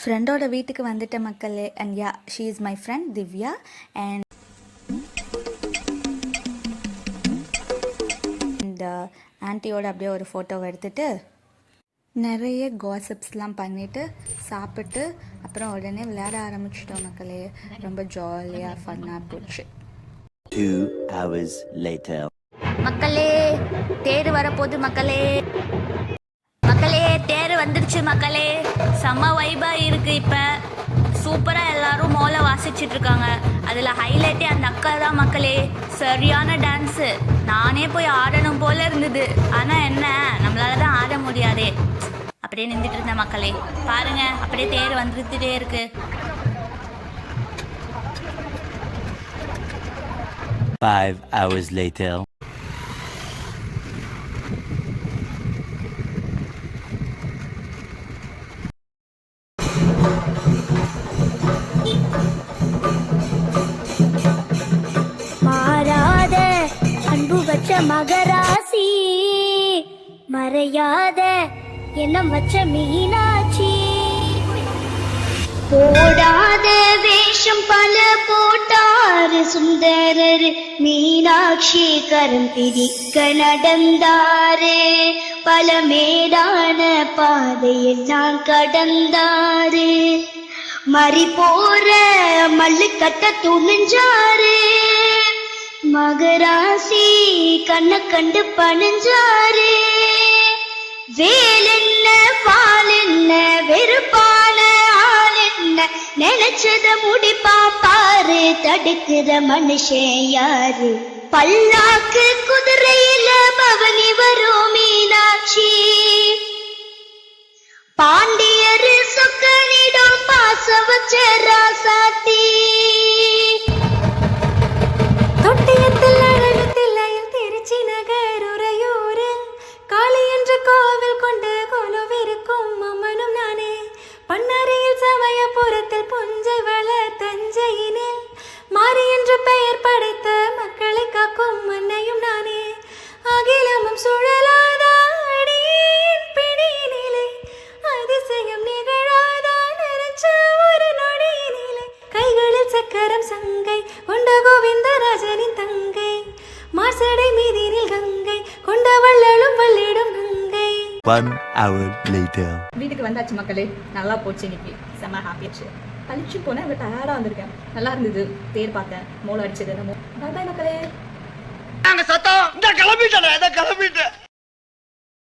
ஃப்ரெண்டோட வீட்டுக்கு வந்துட்ட மக்களே. And yeah, she is my friend Divya. And இந்த ஆன்ட்டியோட அப்படியே ஒரு ஃபோட்டோவை எடுத்துகிட்டு நிறைய காசிப்ஸ்லாம் பண்ணிவிட்டு சாப்பிட்டு அப்புறம் உடனே விளையாட ஆரம்பிச்சிட்டோம் மக்களே. ரொம்ப ஜாலியாக ஃபன்னாக போச்சு. 2 hours later. மக்களே, தேர் வரப்போகுது மக்களே. மக்களே, தேர் வந்துடுச்சு மக்களே. செம்ம வைபாக இருக்குது. இப்போ சூப்பராக எல்லாரும் மோளை வாசிச்சுட்டு இருக்காங்க. அதில் ஹைலைட்டே அந்த அக்கா தான் மக்களே. சரியான டான்ஸு. நானே போய் ஆடணும் போல இருந்தது. ஆனால் என்ன, நம்மளால தான் ஆட முடியாதே. அப்படியே நின்றுட்டு இருந்தேன் மக்களே. பாருங்க, அப்படியே தேர் வந்துட்டே இருக்கு. 5 hours later. மாறாத அன்பு வச்ச மகராசி, மறையாத எண்ணம் வச்ச மீனாட்சி, போடாத வேஷம் பல போட்டாரு சுந்தரர், மீனாட்சி கரம் பிடிக்க நடந்தாரு, பல மேடான பாதையெல்லாம் கடந்தாரு, மறி போற மல்லு கட்ட துணிஞ்சாரு, மகராசி கண்ண கண்டு பணிஞ்சாரு, வேலென்ன பாலென்ன வெறுப்பான ஆள் என்ன, நினைச்சத முடிப்பா பாரு, தடுக்கிற மனுஷன் யாரு, பல்லாக்கு குதிரையில பவனி வரும் மீனாட்சி, பாண்டியரு சொக்கனிடம் பாச வச்ச ராசாத்தி, தொட்டியத்தில் அழகுத்தில்லையில் திருச்சி நகர் உறையூரில் காளி என்ற கோவில் கொண்டு கொலுவிருக்கும் அம்மனும் நானே, பண்ணறையில் சமயபுரத்தில் புஞ்சை வள தஞ்சையினில் மாறி என்று பெயர் படைத்த மக்களை காக்கும் மன்னையும் நானே, அகிலமும் சுழலாத அடியின் பிடியினிலே அதிசயம் நிகழாத நினைச்ச ஒரு நொடியினிலே, கைகளில் சக்கரம் சங்கை கொண்ட கோவிந்தராஜனின் தங்கை, மாசடை மீதினில் கங்கை கொண்ட வள்ளலும் வள்ளிடும் கங்கை. 1 hour later. வீட்டுக்கு வந்தாச்சு மக்களே. நல்லா போச்சு இன்னைக்கு. செம்ம ஹாப்பியாச்சு. கழிச்சு போனேன், அவ்வளோ டயர்டாக வந்திருக்கேன். நல்லா இருந்தது. தேர் பார்த்தேன், மோளம் அடிச்சது. நம்ம பாய் பாய் மக்களே. நாங்க சத்தம் இந்த கிளம்பிட்டேன்.